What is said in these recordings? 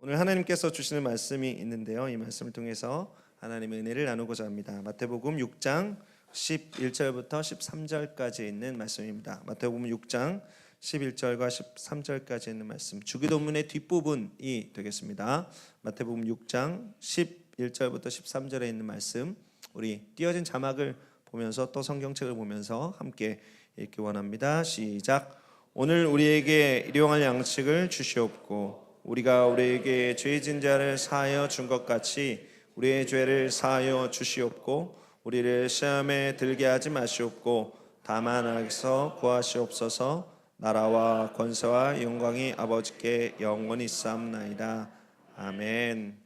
오늘 하나님께서 주시는 말씀이 있는데요. 이 말씀을 통해서 하나님의 은혜를 나누고자 합니다. 마태복음 6장 11절부터 13절까지 있는 말씀입니다. 마태복음 6장 11절과 13절까지 있는 말씀, 주기도문의 뒷부분이 되겠습니다. 마태복음 6장 11절부터 13절에 있는 말씀, 우리 띄어진 자막을 보면서 또 성경책을 보면서 함께 읽기 원합니다. 시작. 오늘 우리에게 일용할 양식을 주시옵고 우리가 우리에게 죄진 자를 사하여 준 것 같이 우리의 죄를 사하여 주시옵고 우리를 시험에 들게 하지 마시옵고 다만 악에서 구하시옵소서. 나라와 권세와 영광이 아버지께 영원히 있사옵나이다. 아멘.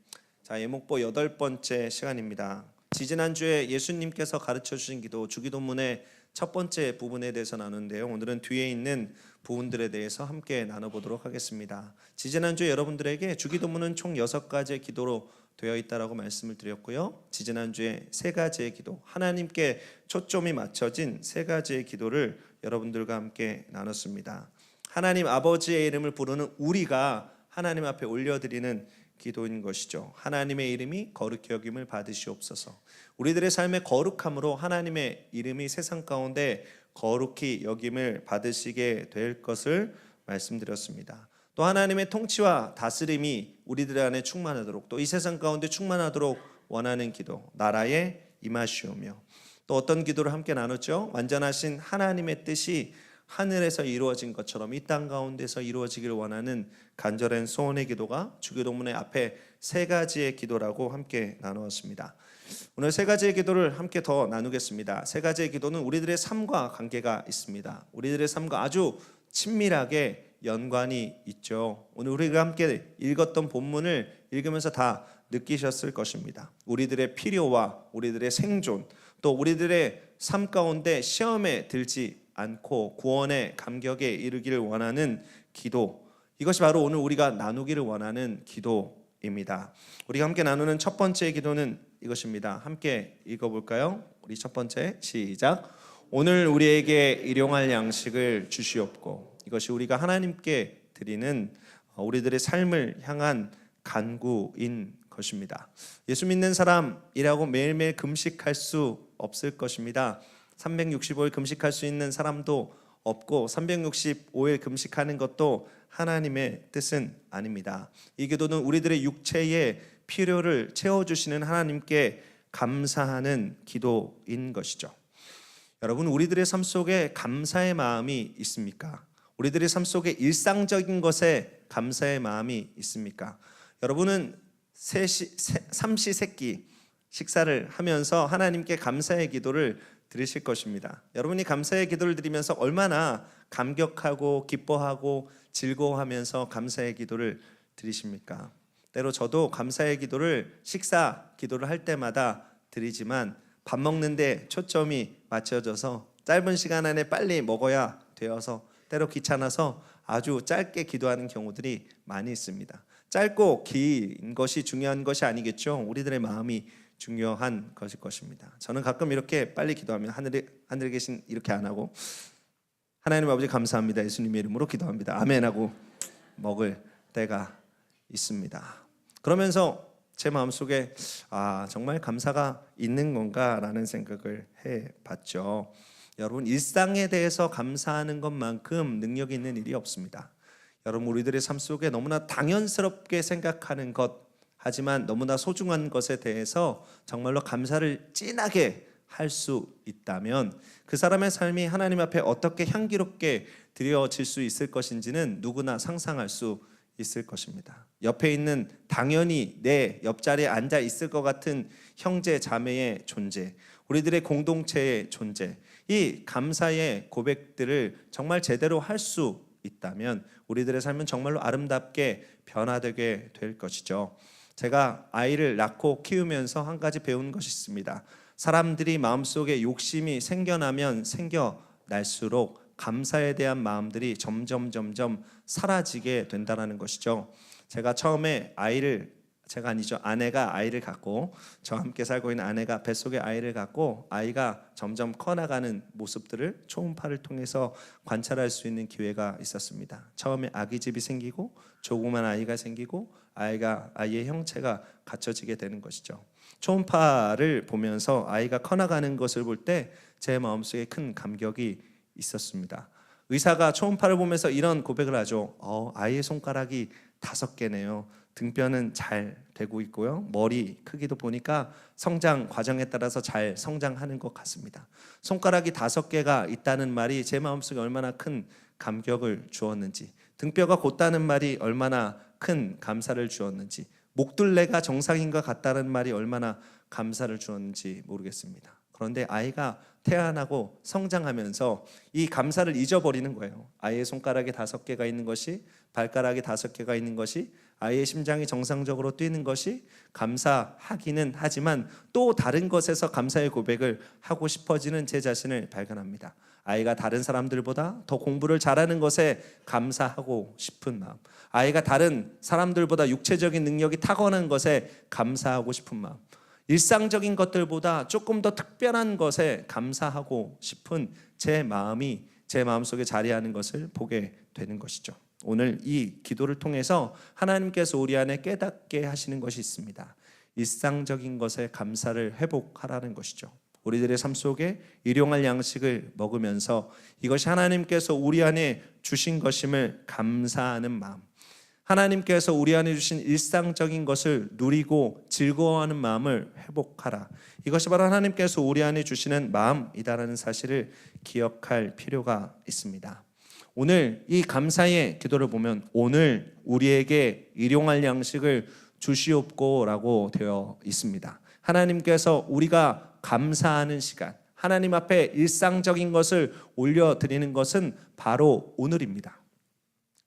자, 예목보 8번째 시간입니다. 지지난주에 예수님께서 가르쳐 주신 기도, 주기도문의 첫 번째 부분에 대해서 나누는데요. 오늘은 뒤에 있는 부분들에 대해서 함께 나눠보도록 하겠습니다. 지지난주에 여러분들에게 주기도문은 총 6가지의 기도로 되어 있다라고 말씀을 드렸고요. 지지난주에 3가지의 기도, 하나님께 초점이 맞춰진 3가지의 기도를 여러분들과 함께 나눴습니다. 하나님 아버지의 이름을 부르는 우리가 하나님 앞에 올려드리는 기도인 것이죠. 하나님의 이름이 거룩히 여김을 받으시옵소서. 우리들의 삶의 거룩함으로 하나님의 이름이 세상 가운데 거룩히 여김을 받으시게 될 것을 말씀드렸습니다. 또 하나님의 통치와 다스림이 우리들 안에 충만하도록, 또 이 세상 가운데 충만하도록 원하는 기도, 나라에 임하시오며, 또 어떤 기도를 함께 나눴죠? 완전하신 하나님의 뜻이 하늘에서 이루어진 것처럼 이 땅 가운데서 이루어지기를 원하는 간절한 소원의 기도가 주기도문의 앞에 3가지의 기도라고 함께 나누었습니다. 오늘 3가지의 기도를 함께 더 나누겠습니다. 3가지의 기도는 우리들의 삶과 관계가 있습니다. 우리들의 삶과 아주 친밀하게 연관이 있죠. 오늘 우리가 함께 읽었던 본문을 읽으면서 다 느끼셨을 것입니다. 우리들의 필요와 우리들의 생존, 또 우리들의 삶 가운데 시험에 들지 않고 구원의 감격에 이르기를 원하는 기도, 이것이 바로 오늘 우리가 나누기를 원하는 기도입니다. 우리가 함께 나누는 첫 번째 기도는 이것입니다. 함께 읽어볼까요? 우리 첫 번째, 시작. 오늘 우리에게 일용할 양식을 주시옵고. 이것이 우리가 하나님께 드리는 우리들의 삶을 향한 간구인 것입니다. 예수 믿는 사람이라고 매일매일 금식할 수 없을 것입니다. 365일 금식할 수 있는 사람도 없고 365일 금식하는 것도 하나님의 뜻은 아닙니다. 이 기도는 우리들의 육체의 필요를 채워주시는 하나님께 감사하는 기도인 것이죠. 여러분, 우리들의 삶 속에 감사의 마음이 있습니까? 우리들의 삶 속에 일상적인 것에 감사의 마음이 있습니까? 여러분은 삼시세끼 식사를 하면서 하나님께 감사의 기도를 드리실 것입니다. 여러분이 감사의 기도를 드리면서 얼마나 감격하고 기뻐하고 즐거워하면서 감사의 기도를 드리십니까? 때로 저도 감사의 기도를 식사 기도를 할 때마다 드리지만 밥 먹는데 초점이 맞춰져서 짧은 시간 안에 빨리 먹어야 되어서 때로 귀찮아서 아주 짧게 기도하는 경우들이 많이 있습니다. 짧고 긴 것이 중요한 것이 아니겠죠. 우리들의 마음이 중요한 것일 것입니다. 저는 가끔 이렇게 빨리 기도하면 하늘에 계신 이렇게 안 하고 하나님 아버지 감사합니다 예수님의 이름으로 기도합니다 아멘 하고 먹을 때가 있습니다. 그러면서 제 마음속에 정말 감사가 있는 건가 라는 생각을 해봤죠. 여러분, 일상에 대해서 감사하는 것만큼 능력이 있는 일이 없습니다. 여러분, 우리들의 삶 속에 너무나 당연스럽게 생각하는 것, 하지만 너무나 소중한 것에 대해서 정말로 감사를 진하게 할 수 있다면 그 사람의 삶이 하나님 앞에 어떻게 향기롭게 드려질 수 있을 것인지는 누구나 상상할 수 있을 것입니다. 옆에 있는 당연히 내 옆자리에 앉아 있을 것 같은 형제 자매의 존재, 우리들의 공동체의 존재, 이 감사의 고백들을 정말 제대로 할 수 있다면 우리들의 삶은 정말로 아름답게 변화되게 될 것이죠. 제가 아이를 낳고 키우면서 한 가지 배운 것이 있습니다. 사람들이 마음속에 욕심이 생겨나면 생겨날수록 감사에 대한 마음들이 점점 사라지게 된다는 것이죠. 제가 처음에 아이를 제가 아니죠. 아내가 아이를 갖고, 저와 함께 살고 있는 아내가 뱃속에 아이를 갖고 아이가 점점 커나가는 모습들을 초음파를 통해서 관찰할 수 있는 기회가 있었습니다. 처음에 아기집이 생기고 조그만 아이가 생기고 아이의 형체가 갖춰지게 되는 것이죠. 초음파를 보면서 아이가 커나가는 것을 볼 때 제 마음속에 큰 감격이 있었습니다. 의사가 초음파를 보면서 이런 고백을 하죠. 아이의 손가락이 5개네요. 등뼈는 잘 되고 있고요. 머리 크기도 보니까 성장 과정에 따라서 잘 성장하는 것 같습니다. 손가락이 5개가 있다는 말이 제 마음속에 얼마나 큰 감격을 주었는지, 등뼈가 곧다는 말이 얼마나 큰 감사를 주었는지, 목둘레가 정상인 것 같다는 말이 얼마나 감사를 주었는지 모르겠습니다. 그런데 아이가 태어나고 성장하면서 이 감사를 잊어버리는 거예요. 아이의 손가락에 5개가 있는 것이, 발가락에 5개가 있는 것이, 아이의 심장이 정상적으로 뛰는 것이 감사하기는 하지만 또 다른 것에서 감사의 고백을 하고 싶어지는 제 자신을 발견합니다. 아이가 다른 사람들보다 더 공부를 잘하는 것에 감사하고 싶은 마음, 아이가 다른 사람들보다 육체적인 능력이 타고난 것에 감사하고 싶은 마음, 일상적인 것들보다 조금 더 특별한 것에 감사하고 싶은 제 마음이 제 마음속에 자리하는 것을 보게 되는 것이죠. 오늘 이 기도를 통해서 하나님께서 우리 안에 깨닫게 하시는 것이 있습니다. 일상적인 것에 감사를 회복하라는 것이죠. 우리들의 삶 속에 일용할 양식을 먹으면서 이것이 하나님께서 우리 안에 주신 것임을 감사하는 마음, 하나님께서 우리 안에 주신 일상적인 것을 누리고 즐거워하는 마음을 회복하라. 이것이 바로 하나님께서 우리 안에 주시는 마음이다라는 사실을 기억할 필요가 있습니다. 오늘 이 감사의 기도를 보면 오늘 우리에게 일용할 양식을 주시옵고라고 되어 있습니다. 하나님께서 우리가 감사하는 시간, 하나님 앞에 일상적인 것을 올려드리는 것은 바로 오늘입니다.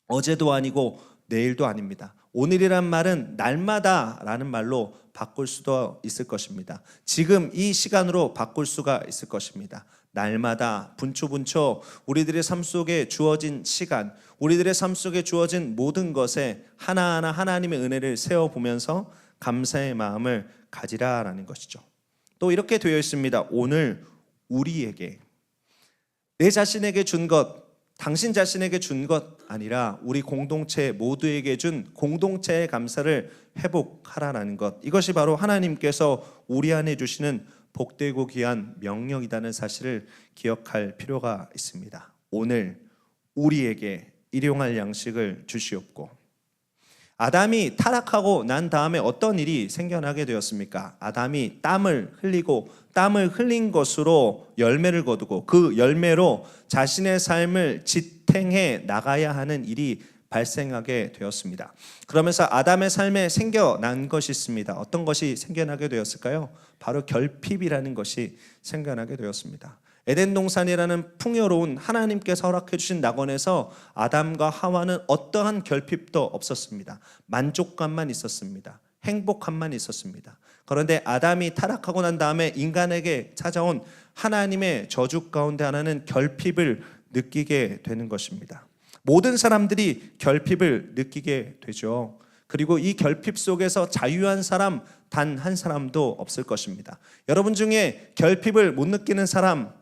어제도 아니고 내일도 아닙니다. 오늘이란 말은 날마다라는 말로 바꿀 수도 있을 것입니다. 지금 이 시간으로 바꿀 수가 있을 것입니다. 날마다 분초분초 우리들의 삶 속에 주어진 시간, 우리들의 삶 속에 주어진 모든 것에 하나하나 하나님의 은혜를 세워보면서 감사의 마음을 가지라라는 것이죠. 또 이렇게 되어 있습니다. 오늘 우리에게, 내 자신에게 준 것, 당신 자신에게 준 것 아니라 우리 공동체 모두에게 준 공동체의 감사를 회복하라는 것, 이것이 바로 하나님께서 우리 안에 주시는 복되고 귀한 명령이라는 사실을 기억할 필요가 있습니다. 오늘 우리에게 일용할 양식을 주시옵고. 아담이 타락하고 난 다음에 어떤 일이 생겨나게 되었습니까? 아담이 땀을 흘리고 땀을 흘린 것으로 열매를 거두고 그 열매로 자신의 삶을 지탱해 나가야 하는 일이 발생하게 되었습니다. 그러면서 아담의 삶에 생겨난 것이 있습니다. 어떤 것이 생겨나게 되었을까요? 바로 결핍이라는 것이 생겨나게 되었습니다. 에덴 동산이라는 풍요로운 하나님께서 허락해 주신 낙원에서 아담과 하와는 어떠한 결핍도 없었습니다. 만족감만 있었습니다. 행복함만 있었습니다. 그런데 아담이 타락하고 난 다음에 인간에게 찾아온 하나님의 저주 가운데 하나는 결핍을 느끼게 되는 것입니다. 모든 사람들이 결핍을 느끼게 되죠. 그리고 이 결핍 속에서 자유한 사람 단 한 사람도 없을 것입니다. 여러분 중에 결핍을 못 느끼는 사람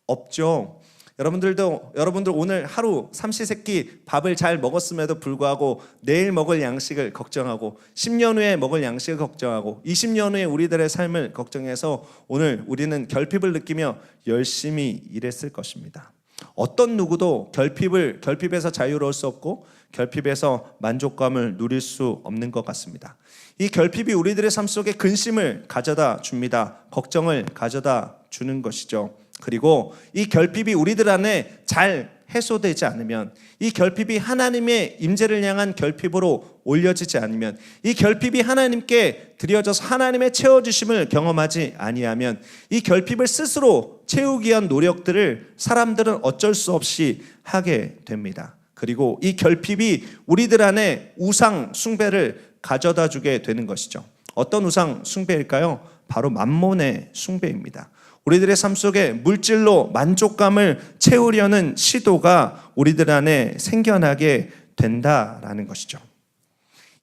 없죠. 여러분들 오늘 하루 삼시세끼 밥을 잘 먹었음에도 불구하고 내일 먹을 양식을 걱정하고 10년 후에 먹을 양식을 걱정하고 20년 후에 우리들의 삶을 걱정해서 오늘 우리는 결핍을 느끼며 열심히 일했을 것입니다. 어떤 누구도 결핍에서 자유로울 수 없고 결핍에서 만족감을 누릴 수 없는 것 같습니다. 이 결핍이 우리들의 삶 속에 근심을 가져다 줍니다. 걱정을 가져다 주는 것이죠. 그리고 이 결핍이 우리들 안에 잘 해소되지 않으면, 이 결핍이 하나님의 임재를 향한 결핍으로 올려지지 않으면, 이 결핍이 하나님께 드려져서 하나님의 채워주심을 경험하지 아니하면 이 결핍을 스스로 채우기 위한 노력들을 사람들은 어쩔 수 없이 하게 됩니다. 그리고 이 결핍이 우리들 안에 우상 숭배를 가져다 주게 되는 것이죠. 어떤 우상 숭배일까요? 바로 맘몬의 숭배입니다. 우리들의 삶 속에 물질로 만족감을 채우려는 시도가 우리들 안에 생겨나게 된다라는 것이죠.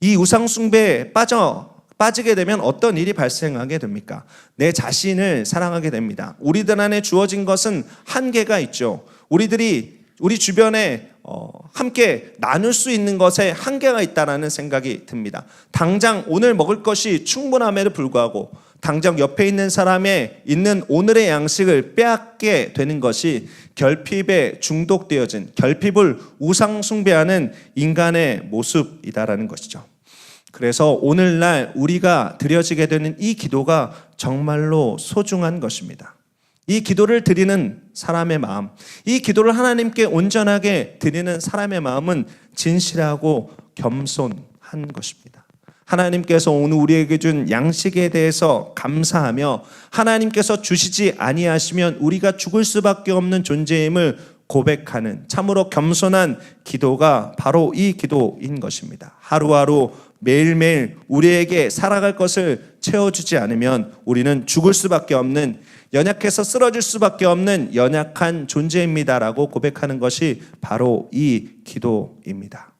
이 우상 숭배에 빠져 빠지게 되면 어떤 일이 발생하게 됩니까? 내 자신을 사랑하게 됩니다. 우리들 안에 주어진 것은 한계가 있죠. 우리 주변에 함께 나눌 수 있는 것에 한계가 있다는 생각이 듭니다. 당장 오늘 먹을 것이 충분함에도 불구하고 당장 옆에 있는 사람의 있는 오늘의 양식을 빼앗게 되는 것이 결핍에 중독되어진, 결핍을 우상 숭배하는 인간의 모습이다라는 것이죠. 그래서 오늘날 우리가 드려지게 되는 이 기도가 정말로 소중한 것입니다. 이 기도를 드리는 사람의 마음, 이 기도를 하나님께 온전하게 드리는 사람의 마음은 진실하고 겸손한 것입니다. 하나님께서 오늘 우리에게 준 양식에 대해서 감사하며 하나님께서 주시지 아니하시면 우리가 죽을 수밖에 없는 존재임을 고백하는 참으로 겸손한 기도가 바로 이 기도인 것입니다. 하루하루 매일매일 우리에게 살아갈 것을 채워주지 않으면 우리는 죽을 수밖에 없는, 연약해서 쓰러질 수밖에 없는 연약한 존재입니다라고 고백하는 것이 바로 이 기도입니다.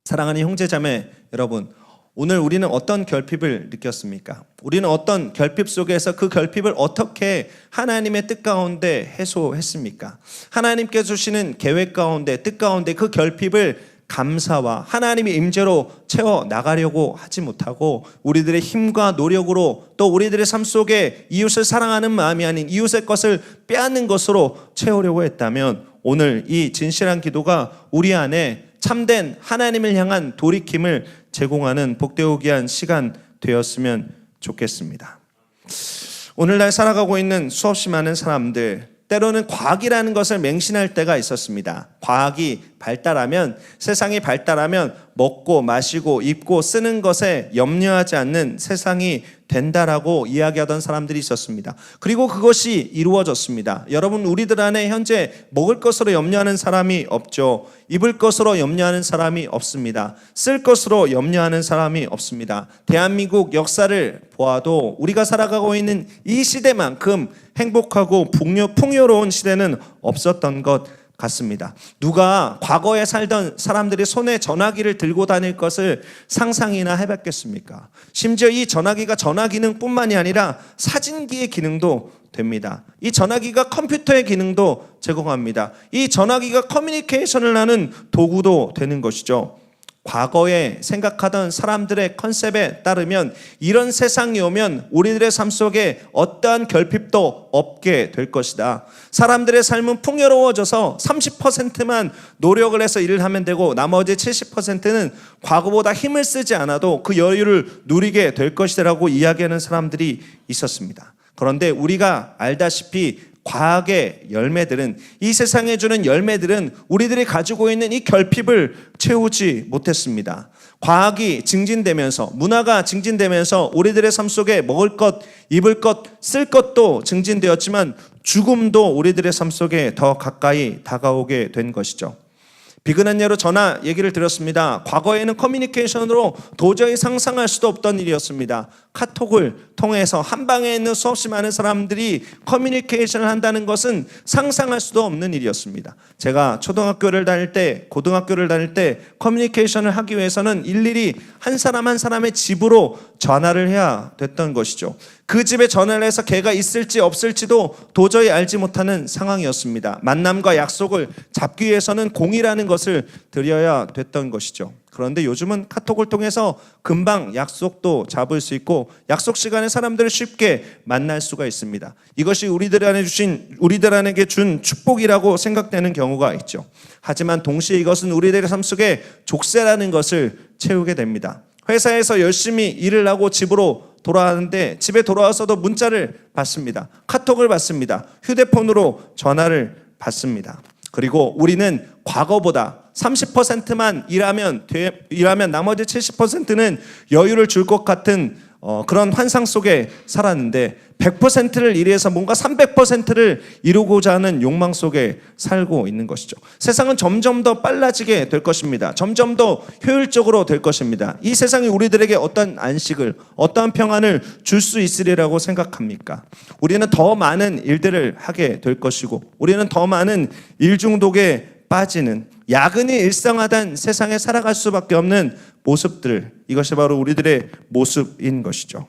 사랑하는 형제자매 여러분, 오늘 우리는 어떤 결핍을 느꼈습니까? 우리는 어떤 결핍 속에서 그 결핍을 어떻게 하나님의 뜻 가운데 해소했습니까? 하나님께서 주시는 계획 가운데, 뜻 가운데 그 결핍을 감사와 하나님의 임재로 채워 나가려고 하지 못하고 우리들의 힘과 노력으로 또 우리들의 삶 속에 이웃을 사랑하는 마음이 아닌 이웃의 것을 빼앗는 것으로 채우려고 했다면 오늘 이 진실한 기도가 우리 안에 참된 하나님을 향한 돌이킴을 제공하는 복되고 귀한 시간 되었으면 좋겠습니다. 오늘날 살아가고 있는 수없이 많은 사람들, 때로는 과학이라는 것을 맹신할 때가 있었습니다. 과학이 발달하면, 세상이 발달하면 먹고 마시고 입고 쓰는 것에 염려하지 않는 세상이 된다라고 이야기하던 사람들이 있었습니다. 그리고 그것이 이루어졌습니다. 여러분, 우리들 안에 현재 먹을 것으로 염려하는 사람이 없죠. 입을 것으로 염려하는 사람이 없습니다. 쓸 것으로 염려하는 사람이 없습니다. 대한민국 역사를 보아도 우리가 살아가고 있는 이 시대만큼 행복하고 풍요로운 시대는 없었던 것 같습니다. 누가 과거에 살던 사람들이 손에 전화기를 들고 다닐 것을 상상이나 해봤겠습니까? 심지어 이 전화기가 전화 기능뿐만이 아니라 사진기의 기능도 됩니다. 이 전화기가 컴퓨터의 기능도 제공합니다. 이 전화기가 커뮤니케이션을 하는 도구도 되는 것이죠. 과거에 생각하던 사람들의 컨셉에 따르면 이런 세상이 오면 우리들의 삶 속에 어떠한 결핍도 없게 될 것이다. 사람들의 삶은 풍요로워져서 30%만 노력을 해서 일을 하면 되고 나머지 70%는 과거보다 힘을 쓰지 않아도 그 여유를 누리게 될 것이라고 이야기하는 사람들이 있었습니다. 그런데 우리가 알다시피 과학의 열매들은, 이 세상에 주는 열매들은 우리들이 가지고 있는 이 결핍을 채우지 못했습니다. 과학이 증진되면서, 문화가 증진되면서 우리들의 삶 속에 먹을 것, 입을 것, 쓸 것도 증진되었지만 죽음도 우리들의 삶 속에 더 가까이 다가오게 된 것이죠. 비근한 예로 전화 얘기를 드렸습니다. 과거에는 커뮤니케이션으로 도저히 상상할 수도 없던 일이었습니다. 카톡을 통해서 한 방에 있는 수없이 많은 사람들이 커뮤니케이션을 한다는 것은 상상할 수도 없는 일이었습니다. 제가 초등학교를 다닐 때, 고등학교를 다닐 때 커뮤니케이션을 하기 위해서는 일일이 한 사람 한 사람의 집으로 전화를 해야 됐던 것이죠. 그 집에 전화를 해서 걔가 있을지 없을지도 도저히 알지 못하는 상황이었습니다. 만남과 약속을 잡기 위해서는 공이라는 것을 드려야 됐던 것이죠. 그런데 요즘은 카톡을 통해서 금방 약속도 잡을 수 있고 약속 시간에 사람들을 쉽게 만날 수가 있습니다. 이것이 우리들에게 준 축복이라고 생각되는 경우가 있죠. 하지만 동시에 이것은 우리들의 삶 속에 족쇄라는 것을 채우게 됩니다. 회사에서 열심히 일을 하고 집으로 돌아가는데 집에 돌아와서도 문자를 받습니다. 카톡을 받습니다. 휴대폰으로 전화를 받습니다. 그리고 우리는 과거보다 30%만 일하면 나머지 70%는 여유를 줄 것 같은 그런 환상 속에 살았는데 100%를 일해서 뭔가 300%를 이루고자 하는 욕망 속에 살고 있는 것이죠. 세상은 점점 더 빨라지게 될 것입니다. 점점 더 효율적으로 될 것입니다. 이 세상이 우리들에게 어떤 안식을, 어떠한 평안을 줄 수 있으리라고 생각합니까? 우리는 더 많은 일들을 하게 될 것이고 우리는 더 많은 일 중독에 빠지는, 야근이 일상화된 세상에 살아갈 수밖에 없는 모습들, 이것이 바로 우리들의 모습인 것이죠.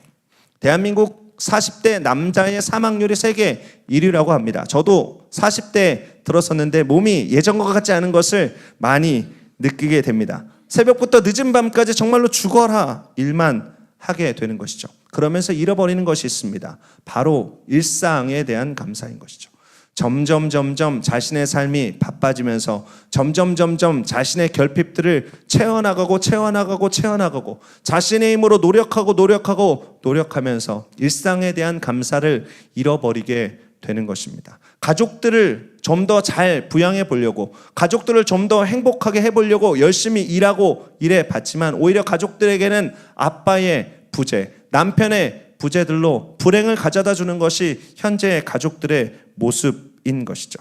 대한민국 40대 남자의 사망률이 세계 1위라고 합니다. 저도 40대 들었었는데 몸이 예전과 같지 않은 것을 많이 느끼게 됩니다. 새벽부터 늦은 밤까지 정말로 죽어라 일만 하게 되는 것이죠. 그러면서 잃어버리는 것이 있습니다. 바로 일상에 대한 감사인 것이죠. 점점 자신의 삶이 바빠지면서 점점 자신의 결핍들을 채워나가고 자신의 힘으로 노력하면서 일상에 대한 감사를 잃어버리게 되는 것입니다. 가족들을 좀 더 잘 부양해 보려고, 가족들을 좀 더 행복하게 해보려고 열심히 일해 봤지만 오히려 가족들에게는 아빠의 부재, 남편의 부재들로 불행을 가져다 주는 것이 현재의 가족들의 모습인 것이죠.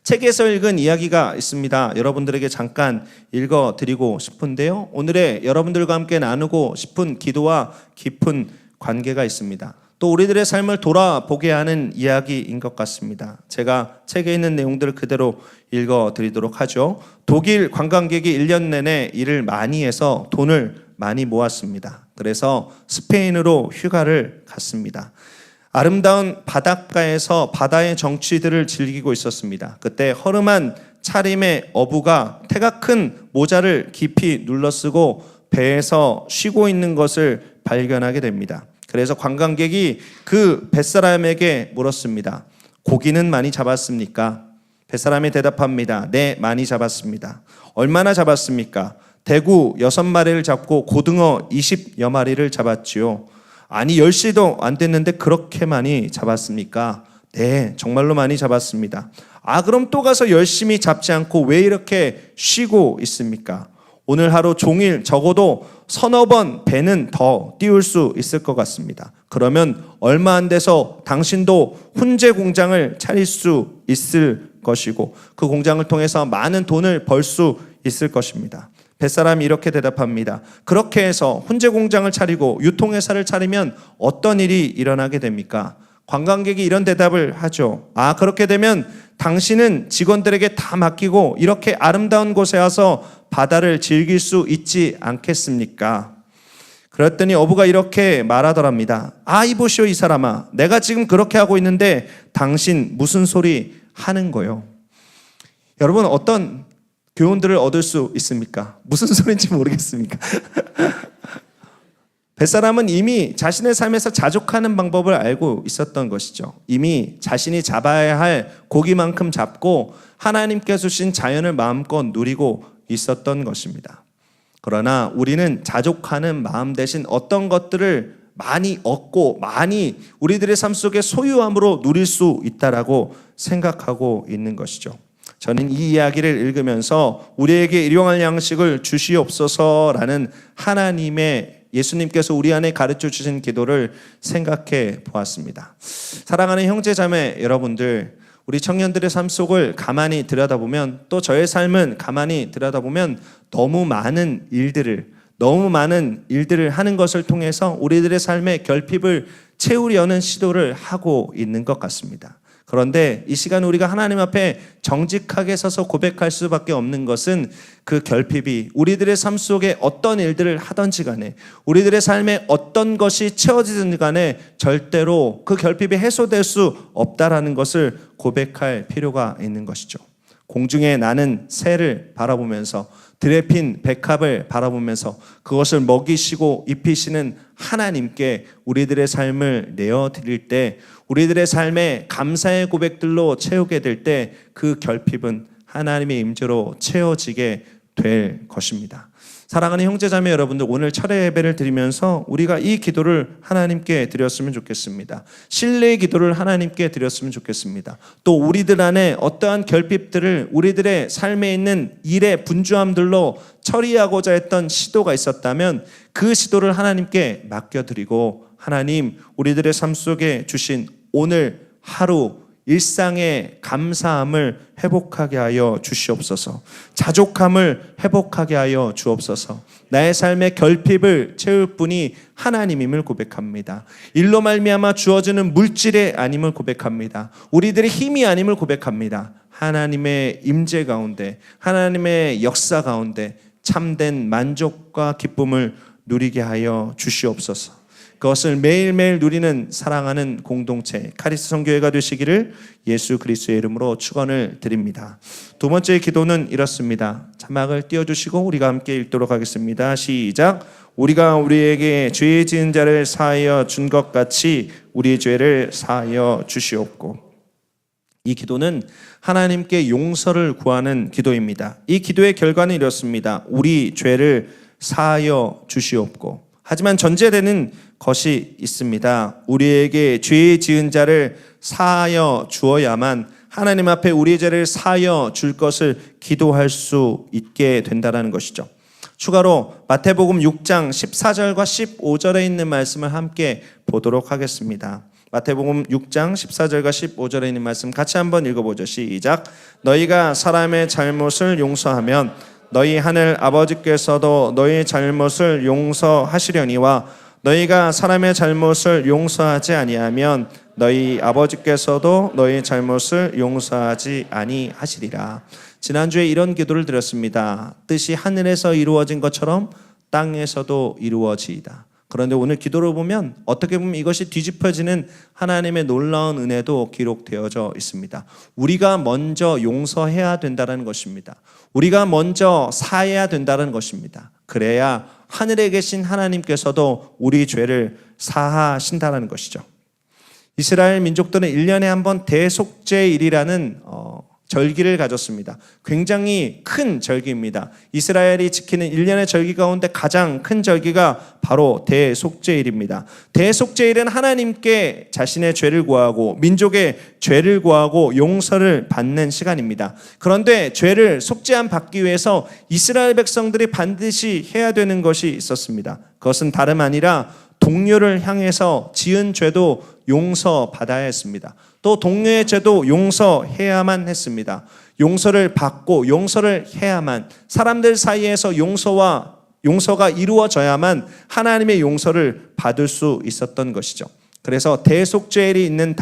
책에서 읽은 이야기가 있습니다. 여러분들에게 잠깐 읽어드리고 싶은데요. 오늘의 여러분들과 함께 나누고 싶은 기도와 깊은 관계가 있습니다. 또 우리들의 삶을 돌아보게 하는 이야기인 것 같습니다. 제가 책에 있는 내용들을 그대로 읽어드리도록 하죠. 독일 관광객이 1년 내내 일을 많이 해서 돈을 많이 모았습니다. 그래서 스페인으로 휴가를 갔습니다. 아름다운 바닷가에서 바다의 정취들을 즐기고 있었습니다. 그때 허름한 차림의 어부가 태가 큰 모자를 깊이 눌러쓰고 배에서 쉬고 있는 것을 발견하게 됩니다. 그래서 관광객이 그 뱃사람에게 물었습니다. 고기는 많이 잡았습니까? 뱃사람이 대답합니다. 네, 많이 잡았습니다. 얼마나 잡았습니까? 대구 6마리를 잡고 고등어 20여 마리를 잡았지요. 아니 10시도 안 됐는데 그렇게 많이 잡았습니까? 네, 정말로 많이 잡았습니다. 그럼 또 가서 열심히 잡지 않고 왜 이렇게 쉬고 있습니까? 오늘 하루 종일 적어도 서너 번 배는 더 띄울 수 있을 것 같습니다. 그러면 얼마 안 돼서 당신도 훈제 공장을 차릴 수 있을 것이고 그 공장을 통해서 많은 돈을 벌 수 있을 것입니다. 뱃사람이 이렇게 대답합니다. 그렇게 해서 훈제 공장을 차리고 유통회사를 차리면 어떤 일이 일어나게 됩니까? 관광객이 이런 대답을 하죠. 그렇게 되면 당신은 직원들에게 다 맡기고 이렇게 아름다운 곳에 와서 바다를 즐길 수 있지 않겠습니까? 그랬더니 어부가 이렇게 말하더랍니다. 이보시오 이 사람아, 내가 지금 그렇게 하고 있는데 당신 무슨 소리 하는 거요? 여러분 어떤 교훈들을 얻을 수 있습니까? 무슨 소리인지 모르겠습니까? 뱃사람은 이미 자신의 삶에서 자족하는 방법을 알고 있었던 것이죠. 이미 자신이 잡아야 할 고기만큼 잡고 하나님께서 주신 자연을 마음껏 누리고 있었던 것입니다. 그러나 우리는 자족하는 마음 대신 어떤 것들을 많이 얻고 많이 우리들의 삶 속에 소유함으로 누릴 수 있다라고 생각하고 있는 것이죠. 저는 이 이야기를 읽으면서 우리에게 일용할 양식을 주시옵소서라는 하나님의 예수님께서 우리 안에 가르쳐 주신 기도를 생각해 보았습니다. 사랑하는 형제자매 여러분들, 우리 청년들의 삶 속을 가만히 들여다보면 또 저의 삶은 가만히 들여다보면 너무 많은 일들을 하는 것을 통해서 우리들의 삶의 결핍을 채우려는 시도를 하고 있는 것 같습니다. 그런데 이 시간 우리가 하나님 앞에 정직하게 서서 고백할 수밖에 없는 것은 그 결핍이 우리들의 삶 속에 어떤 일들을 하든지 간에 우리들의 삶에 어떤 것이 채워지든 간에 절대로 그 결핍이 해소될 수 없다라는 것을 고백할 필요가 있는 것이죠. 공중에 나는 새를 바라보면서 들에 핀 백합을 바라보면서 그것을 먹이시고 입히시는 하나님께 우리들의 삶을 내어드릴 때 우리들의 삶에 감사의 고백들로 채우게 될 때 그 결핍은 하나님의 임재로 채워지게 될 것입니다. 사랑하는 형제자매 여러분들, 오늘 철회 예배를 드리면서 우리가 이 기도를 하나님께 드렸으면 좋겠습니다. 신뢰의 기도를 하나님께 드렸으면 좋겠습니다. 또 우리들 안에 어떠한 결핍들을 우리들의 삶에 있는 일의 분주함들로 처리하고자 했던 시도가 있었다면 그 시도를 하나님께 맡겨드리고 하나님 우리들의 삶 속에 주신 오늘 하루 일상의 감사함을 회복하게 하여 주시옵소서. 자족함을 회복하게 하여 주옵소서. 나의 삶의 결핍을 채울 분이 하나님임을 고백합니다. 일로 말미암아 주어지는 물질의 아님을 고백합니다. 우리들의 힘이 아님을 고백합니다. 하나님의 임재 가운데, 하나님의 역사 가운데 참된 만족과 기쁨을 누리게 하여 주시옵소서. 그것을 매일매일 누리는 사랑하는 공동체 카리스 선교회가 되시기를 예수 그리스도의 이름으로 축원을 드립니다. 두 번째 기도는 이렇습니다. 자막을 띄워주시고 우리가 함께 읽도록 하겠습니다. 시작. 우리가 우리에게 죄 지은 자를 사하여 준 것 같이 우리 죄를 사하여 주시옵고. 이 기도는 하나님께 용서를 구하는 기도입니다. 이 기도의 결과는 이렇습니다. 우리 죄를 사하여 주시옵고. 하지만 전제되는 것이 있습니다. 우리에게 죄 지은 자를 사하여 주어야만 하나님 앞에 우리의 죄를 사하여 줄 것을 기도할 수 있게 된다는 것이죠. 추가로 마태복음 6장 14절과 15절에 있는 말씀을 함께 보도록 하겠습니다. 마태복음 6장 14절과 15절에 있는 말씀 같이 한번 읽어보죠. 시작. 너희가 사람의 잘못을 용서하면 너희 하늘 아버지께서도 너희 잘못을 용서하시려니와 너희가 사람의 잘못을 용서하지 아니하면 너희 아버지께서도 너희 잘못을 용서하지 아니하시리라. 지난주에 이런 기도를 드렸습니다. 뜻이 하늘에서 이루어진 것처럼 땅에서도 이루어지이다. 그런데 오늘 기도를 보면 어떻게 보면 이것이 뒤집혀지는 하나님의 놀라운 은혜도 기록되어져 있습니다. 우리가 먼저 용서해야 된다는 것입니다. 우리가 먼저 사해야 된다는 것입니다. 그래야 하늘에 계신 하나님께서도 우리 죄를 사하신다는 것이죠. 이스라엘 민족들은 1년에 한 번 대속죄일이라는 절기를 가졌습니다. 굉장히 큰 절기입니다. 이스라엘이 지키는 1년의 절기 가운데 가장 큰 절기가 바로 대속죄일입니다. 대속죄일은 하나님께 자신의 죄를 구하고 민족의 죄를 구하고 용서를 받는 시간입니다. 그런데 죄를 속죄함 받기 위해서 이스라엘 백성들이 반드시 해야 되는 것이 있었습니다. 그것은 다름 아니라 동료를 향해서 지은 죄도 용서받아야 했습니다. 또 동료의 죄도 용서해야만 했습니다. 용서를 받고 용서를 해야만, 사람들 사이에서 용서가 이루어져야만 하나님의 용서를 받을 수 있었던 것이죠. 그래서 대속죄일이 있는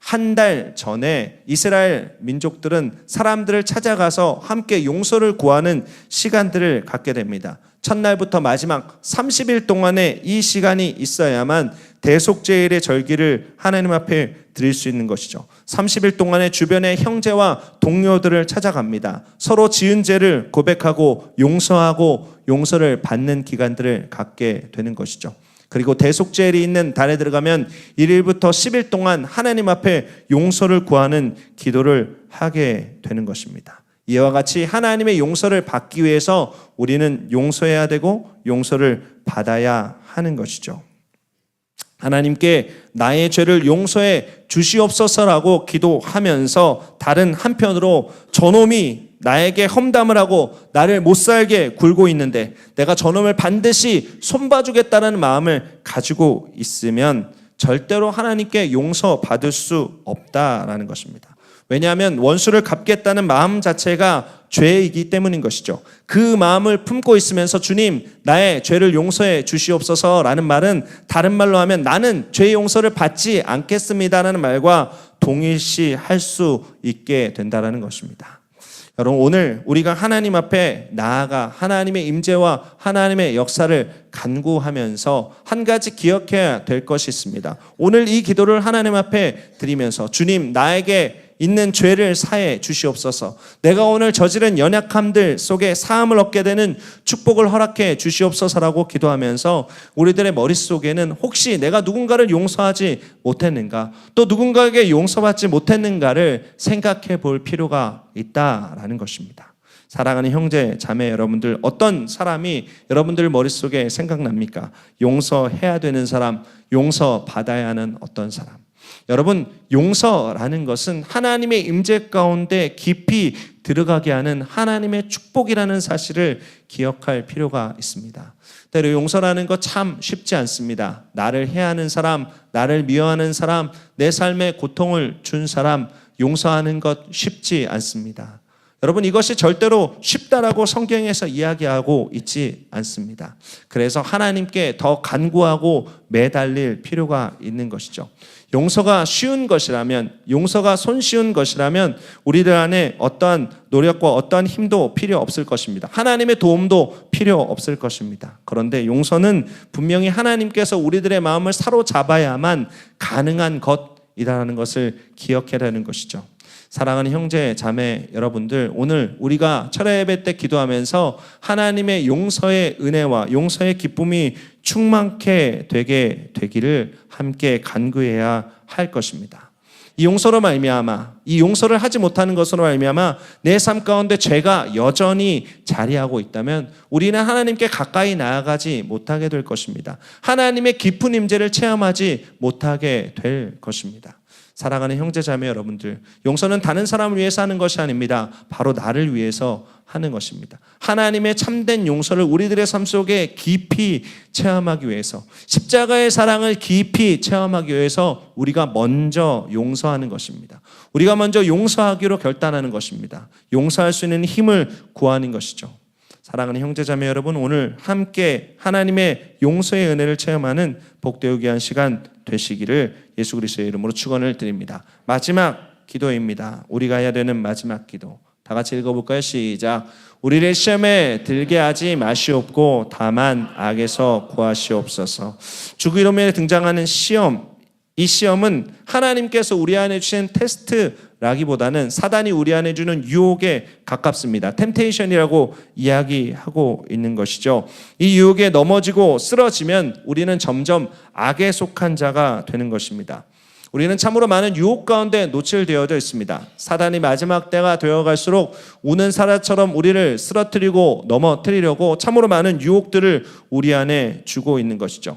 한 달 전에 이스라엘 민족들은 사람들을 찾아가서 함께 용서를 구하는 시간들을 갖게 됩니다. 첫날부터 마지막 30일 동안의 이 시간이 있어야만 대속죄일의 절기를 하나님 앞에 드릴 수 있는 것이죠. 30일 동안의 주변의 형제와 동료들을 찾아갑니다. 서로 지은 죄를 고백하고 용서하고 용서를 받는 기간들을 갖게 되는 것이죠. 그리고 대속죄일이 있는 달에 들어가면 1일부터 10일 동안 하나님 앞에 용서를 구하는 기도를 하게 되는 것입니다. 이와 같이 하나님의 용서를 받기 위해서 우리는 용서해야 되고 용서를 받아야 하는 것이죠. 하나님께 나의 죄를 용서해 주시옵소서라고 기도하면서 다른 한편으로 저놈이 나에게 험담을 하고 나를 못살게 굴고 있는데 내가 저놈을 반드시 손봐주겠다는 마음을 가지고 있으면 절대로 하나님께 용서받을 수 없다라는 것입니다. 왜냐하면 원수를 갚겠다는 마음 자체가 죄이기 때문인 것이죠. 그 마음을 품고 있으면서 주님 나의 죄를 용서해 주시옵소서라는 말은 다른 말로 하면 나는 죄 용서를 받지 않겠습니다라는 말과 동일시할 수 있게 된다는 것입니다. 여러분 오늘 우리가 하나님 앞에 나아가 하나님의 임재와 하나님의 역사를 간구하면서 한 가지 기억해야 될 것이 있습니다. 오늘 이 기도를 하나님 앞에 드리면서 주님 나에게 있는 죄를 사해 주시옵소서. 내가 오늘 저지른 연약함들 속에 사함을 얻게 되는 축복을 허락해 주시옵소서라고 기도하면서 우리들의 머릿속에는 혹시 내가 누군가를 용서하지 못했는가, 또 누군가에게 용서받지 못했는가를 생각해 볼 필요가 있다라는 것입니다. 사랑하는 형제, 자매 여러분들, 어떤 사람이 여러분들 머릿속에 생각납니까? 용서해야 되는 사람, 용서받아야 하는 어떤 사람. 여러분 용서라는 것은 하나님의 임재 가운데 깊이 들어가게 하는 하나님의 축복이라는 사실을 기억할 필요가 있습니다. 때로 용서라는 것 참 쉽지 않습니다. 나를 해하는 사람, 나를 미워하는 사람, 내 삶에 고통을 준 사람 용서하는 것 쉽지 않습니다. 여러분, 이것이 절대로 쉽다라고 성경에서 이야기하고 있지 않습니다. 그래서 하나님께 더 간구하고 매달릴 필요가 있는 것이죠. 용서가 쉬운 것이라면, 용서가 손쉬운 것이라면 우리들 안에 어떠한 노력과 어떠한 힘도 필요 없을 것입니다. 하나님의 도움도 필요 없을 것입니다. 그런데 용서는 분명히 하나님께서 우리들의 마음을 사로잡아야만 가능한 것이라는 것을 기억해야 하는 것이죠. 사랑하는 형제, 자매 여러분들, 오늘 우리가 철야 예배 때 기도하면서 하나님의 용서의 은혜와 용서의 기쁨이 충만케 되게 되기를 함께 간구해야 할 것입니다. 이 용서로 말미암아, 이 용서를 하지 못하는 것으로 말미암아 내 삶 가운데 죄가 여전히 자리하고 있다면 우리는 하나님께 가까이 나아가지 못하게 될 것입니다. 하나님의 깊은 임재를 체험하지 못하게 될 것입니다. 사랑하는 형제자매 여러분들, 용서는 다른 사람을 위해서 하는 것이 아닙니다. 바로 나를 위해서 하는 것입니다. 하나님의 참된 용서를 우리들의 삶 속에 깊이 체험하기 위해서, 십자가의 사랑을 깊이 체험하기 위해서 우리가 먼저 용서하는 것입니다. 우리가 먼저 용서하기로 결단하는 것입니다. 용서할 수 있는 힘을 구하는 것이죠. 사랑하는 형제자매 여러분, 오늘 함께 하나님의 용서의 은혜를 체험하는 복되고 귀한 시간 되시기를 예수 그리스도의 이름으로 축원을 드립니다. 마지막 기도입니다. 우리가 해야 되는 마지막 기도. 다 같이 읽어볼까요? 시작. 우리를 시험에 들게 하지 마시옵고 다만 악에서 구하시옵소서. 주기 이름에 등장하는 시험, 이 시험은 하나님께서 우리 안에 주신 테스트라기보다는 사단이 우리 안에 주는 유혹에 가깝습니다. 템테이션이라고 이야기하고 있는 것이죠. 이 유혹에 넘어지고 쓰러지면 우리는 점점 악에 속한 자가 되는 것입니다. 우리는 참으로 많은 유혹 가운데 노출되어져 있습니다. 사단이 마지막 때가 되어갈수록 우는 사자처럼 우리를 쓰러뜨리고 넘어뜨리려고 참으로 많은 유혹들을 우리 안에 주고 있는 것이죠.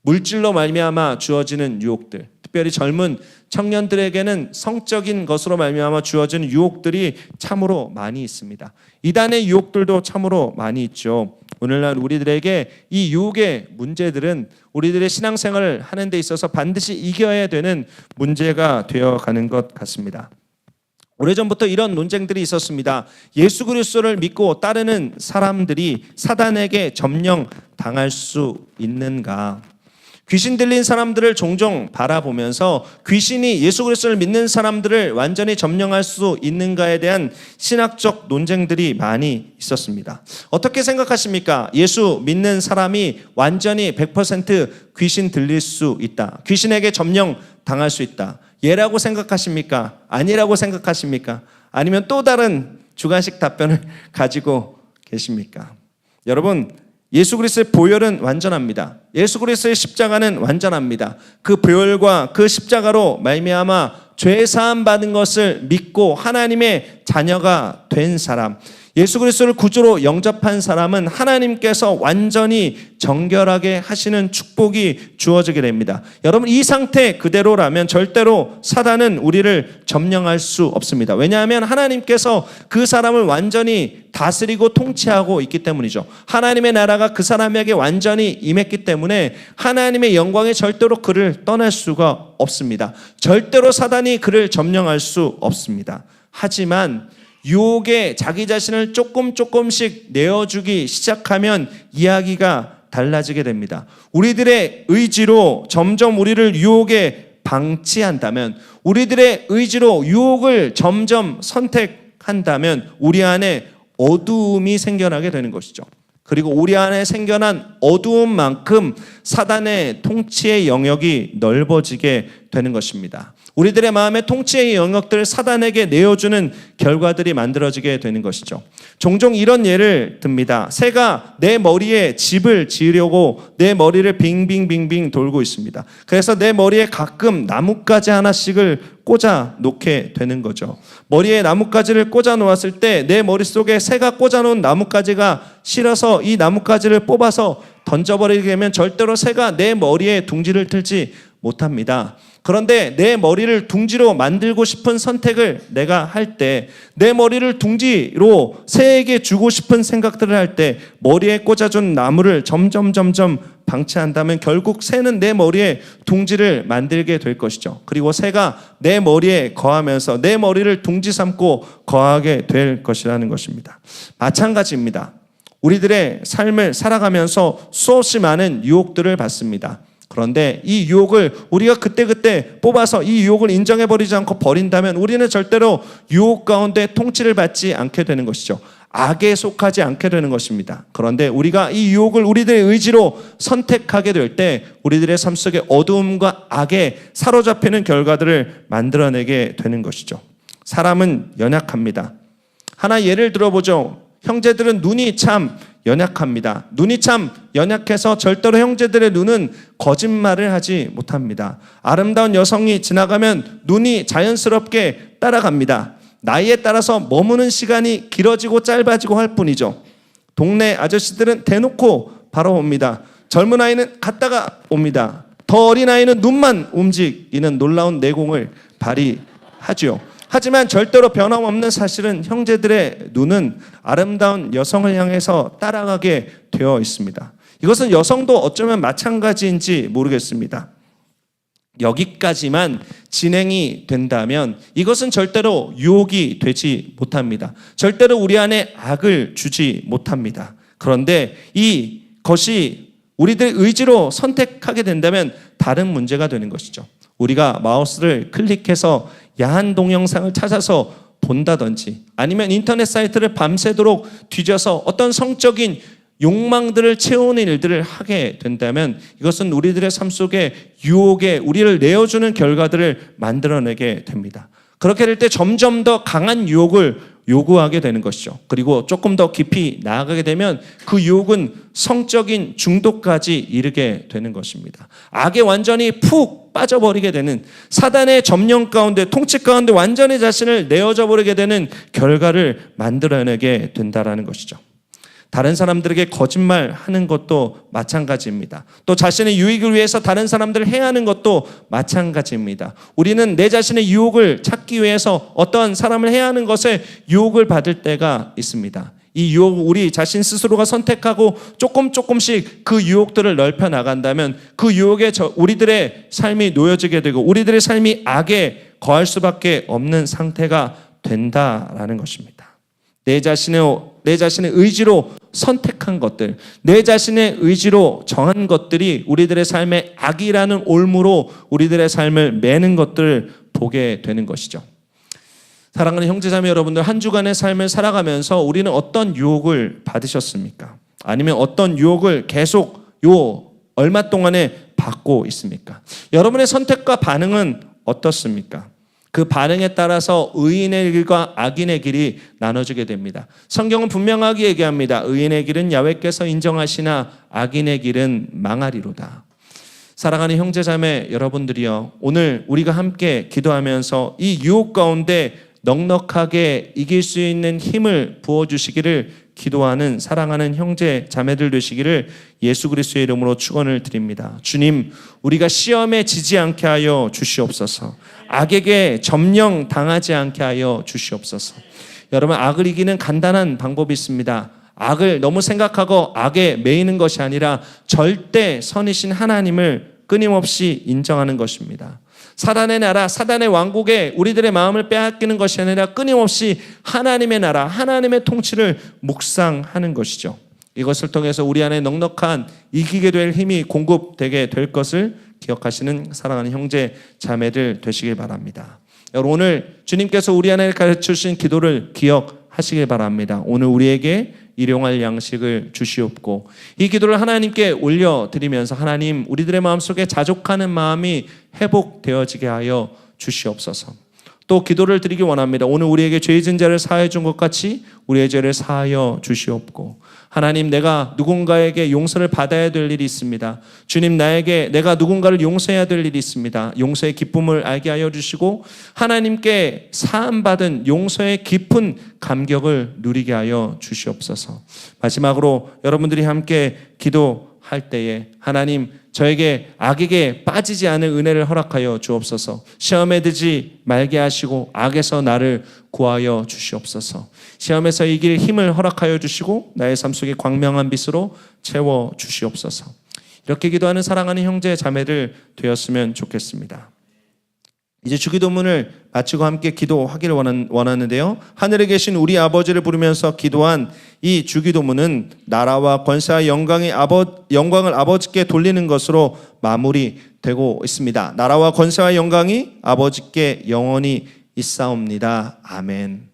물질로 말미암아 주어지는 유혹들, 특별히 젊은 청년들에게는 성적인 것으로 말미암아 주어지는 유혹들이 참으로 많이 있습니다. 이단의 유혹들도 참으로 많이 있죠. 오늘날 우리들에게 이 유혹의 문제들은 우리들의 신앙생활을 하는 데 있어서 반드시 이겨야 되는 문제가 되어가는 것 같습니다. 오래전부터 이런 논쟁들이 있었습니다. 예수 그리스도를 믿고 따르는 사람들이 사단에게 점령당할 수 있는가? 귀신 들린 사람들을 종종 바라보면서 귀신이 예수 그리스도를 믿는 사람들을 완전히 점령할 수 있는가에 대한 신학적 논쟁들이 많이 있었습니다. 어떻게 생각하십니까? 예수 믿는 사람이 완전히 100% 귀신 들릴 수 있다. 귀신에게 점령당할 수 있다. 예라고 생각하십니까? 아니라고 생각하십니까? 아니면 또 다른 주관식 답변을 가지고 계십니까? 여러분, 예수 그리스도의 보혈은 완전합니다. 예수 그리스도의 십자가는 완전합니다. 그 보혈과 그 십자가로 말미암아 죄 사함 받은 것을 믿고 하나님의 자녀가 된 사람, 예수 그리스도를 구주로 영접한 사람은 하나님께서 완전히 정결하게 하시는 축복이 주어지게 됩니다. 여러분, 이 상태 그대로라면 절대로 사단은 우리를 점령할 수 없습니다. 왜냐하면 하나님께서 그 사람을 완전히 다스리고 통치하고 있기 때문이죠. 하나님의 나라가 그 사람에게 완전히 임했기 때문에 하나님의 영광에 절대로 그를 떠날 수가 없습니다. 절대로 사단이 그를 점령할 수 없습니다. 하지만 유혹에 자기 자신을 조금씩 내어주기 시작하면 이야기가 달라지게 됩니다. 우리들의 의지로 점점 우리를 유혹에 방치한다면, 우리들의 의지로 유혹을 점점 선택한다면 우리 안에 어두움이 생겨나게 되는 것이죠. 그리고 우리 안에 생겨난 어두움만큼 사단의 통치의 영역이 넓어지게 되는 것입니다. 우리들의 마음의 통치의 영역들을 사단에게 내어주는 결과들이 만들어지게 되는 것이죠. 종종 이런 예를 듭니다. 새가 내 머리에 집을 지으려고 내 머리를 빙빙빙빙 돌고 있습니다. 그래서 내 머리에 가끔 나뭇가지 하나씩을 꽂아 놓게 되는 거죠. 머리에 나뭇가지를 꽂아 놓았을 때 내 머릿속에 새가 꽂아 놓은 나뭇가지가 싫어서 이 나뭇가지를 뽑아서 던져버리게 되면 절대로 새가 내 머리에 둥지를 틀지 못합니다. 그런데 내 머리를 둥지로 만들고 싶은 선택을 내가 할 때, 내 머리를 둥지로 새에게 주고 싶은 생각들을 할 때 머리에 꽂아준 나무를 점점 방치한다면 결국 새는 내 머리에 둥지를 만들게 될 것이죠. 그리고 새가 내 머리에 거하면서 내 머리를 둥지 삼고 거하게 될 것이라는 것입니다. 마찬가지입니다. 우리들의 삶을 살아가면서 수없이 많은 유혹들을 받습니다. 그런데 이 유혹을 우리가 그때그때 뽑아서 이 유혹을 인정해버리지 않고 버린다면 우리는 절대로 유혹 가운데 통치를 받지 않게 되는 것이죠. 악에 속하지 않게 되는 것입니다. 그런데 우리가 이 유혹을 우리들의 의지로 선택하게 될 때 우리들의 삶 속에 어두움과 악에 사로잡히는 결과들을 만들어내게 되는 것이죠. 사람은 연약합니다. 하나 예를 들어보죠. 형제들은 눈이 참 연약합니다. 눈이 참 연약해서 절대로 형제들의 눈은 거짓말을 하지 못합니다. 아름다운 여성이 지나가면 눈이 자연스럽게 따라갑니다. 나이에 따라서 머무는 시간이 길어지고 짧아지고 할 뿐이죠. 동네 아저씨들은 대놓고 바로 옵니다. 젊은 아이는 갔다가 옵니다. 더 어린 아이는 눈만 움직이는 놀라운 내공을 발휘하죠. 하지만 절대로 변함없는 사실은 형제들의 눈은 아름다운 여성을 향해서 따라가게 되어 있습니다. 이것은 여성도 어쩌면 마찬가지인지 모르겠습니다. 여기까지만 진행이 된다면 이것은 절대로 유혹이 되지 못합니다. 절대로 우리 안에 악을 주지 못합니다. 그런데 이것이 우리들의 의지로 선택하게 된다면 다른 문제가 되는 것이죠. 우리가 마우스를 클릭해서 야한 동영상을 찾아서 본다든지 아니면 인터넷 사이트를 밤새도록 뒤져서 어떤 성적인 욕망들을 채우는 일들을 하게 된다면 이것은 우리들의 삶 속에 유혹에 우리를 내어주는 결과들을 만들어내게 됩니다. 그렇게 될 때 점점 더 강한 유혹을 요구하게 되는 것이죠. 그리고 조금 더 깊이 나아가게 되면 그 유혹은 성적인 중독까지 이르게 되는 것입니다. 악에 완전히 푹 빠져버리게 되는 사단의 점령 가운데 통치 가운데 완전히 자신을 내어져 버리게 되는 결과를 만들어내게 된다는 것이죠. 다른 사람들에게 거짓말하는 것도 마찬가지입니다. 또 자신의 유익을 위해서 다른 사람들을 해하는 것도 마찬가지입니다. 우리는 내 자신의 유혹을 찾기 위해서 어떤 사람을 해하는 것에 유혹을 받을 때가 있습니다. 이 유혹 우리 자신 스스로가 선택하고 조금씩 그 유혹들을 넓혀 나간다면 그 유혹에 우리들의 삶이 놓여지게 되고 우리들의 삶이 악에 거할 수밖에 없는 상태가 된다라는 것입니다. 내 자신의 의지로 선택한 것들, 내 자신의 의지로 정한 것들이 우리들의 삶의 악이라는 올무로 우리들의 삶을 매는 것들을 보게 되는 것이죠. 사랑하는 형제자매 여러분들, 한 주간의 삶을 살아가면서 우리는 어떤 유혹을 받으셨습니까? 아니면 어떤 유혹을 계속 얼마 동안에 받고 있습니까? 여러분의 선택과 반응은 어떻습니까? 그 반응에 따라서 의인의 길과 악인의 길이 나눠지게 됩니다. 성경은 분명하게 얘기합니다. 의인의 길은 야훼께서 인정하시나 악인의 길은 망하리로다. 사랑하는 형제자매 여러분들이요, 오늘 우리가 함께 기도하면서 이 유혹 가운데 넉넉하게 이길 수 있는 힘을 부어주시기를 기도하는 사랑하는 형제 자매들 되시기를 예수 그리스도의 이름으로 축원을 드립니다. 주님, 우리가 시험에 지지 않게 하여 주시옵소서. 악에게 점령 당하지 않게 하여 주시옵소서. 여러분, 악을 이기는 간단한 방법이 있습니다. 악을 너무 생각하고 악에 매이는 것이 아니라 절대 선이신 하나님을 끊임없이 인정하는 것입니다. 사단의 나라, 사단의 왕국에 우리들의 마음을 빼앗기는 것이 아니라 끊임없이 하나님의 나라, 하나님의 통치를 묵상하는 것이죠. 이것을 통해서 우리 안에 넉넉한 이기게 될 힘이 공급되게 될 것을 기억하시는 사랑하는 형제 자매들 되시길 바랍니다. 여러분, 오늘 주님께서 우리 안에 가르쳐주신 기도를 기억하시길 바랍니다. 오늘 우리에게 일용할 양식을 주시옵고, 이 기도를 하나님께 올려드리면서 하나님, 우리들의 마음속에 자족하는 마음이 회복되어지게 하여 주시옵소서. 또 기도를 드리기 원합니다. 오늘 우리에게 죄 지은 자를 사하여 준 것 같이 우리의 죄를 사하여 주시옵고, 하나님, 내가 누군가에게 용서를 받아야 될 일이 있습니다. 주님, 내가 누군가를 용서해야 될 일이 있습니다. 용서의 기쁨을 알게 하여 주시고 하나님께 사함받은 용서의 깊은 감격을 누리게 하여 주시옵소서. 마지막으로 여러분들이 함께 기도할 때에 하나님, 저에게 악에게 빠지지 않을 은혜를 허락하여 주옵소서. 시험에 들지 말게 하시고 악에서 나를 구하여 주시옵소서. 시험에서 이길 힘을 허락하여 주시고 나의 삶 속에 광명한 빛으로 채워 주시옵소서. 이렇게 기도하는 사랑하는 형제 자매들 되었으면 좋겠습니다. 이제 주기도문을 마치고 함께 기도하기를 원하는데요. 하늘에 계신 우리 아버지를 부르면서 기도한 이 주기도문은 나라와 권세와 영광을 아버지께 돌리는 것으로 마무리되고 있습니다. 나라와 권세와 영광이 아버지께 영원히 있사옵니다. 아멘.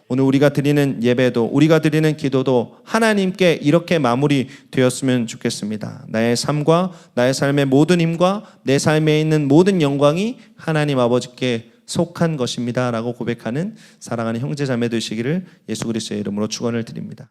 오늘 우리가 드리는 예배도, 우리가 드리는 기도도 하나님께 이렇게 마무리되었으면 좋겠습니다. 나의 삶과 나의 삶의 모든 힘과 내 삶에 있는 모든 영광이 하나님 아버지께 속한 것입니다 라고 고백하는 사랑하는 형제 자매 되시기를 예수 그리스도의 이름으로 축원을 드립니다.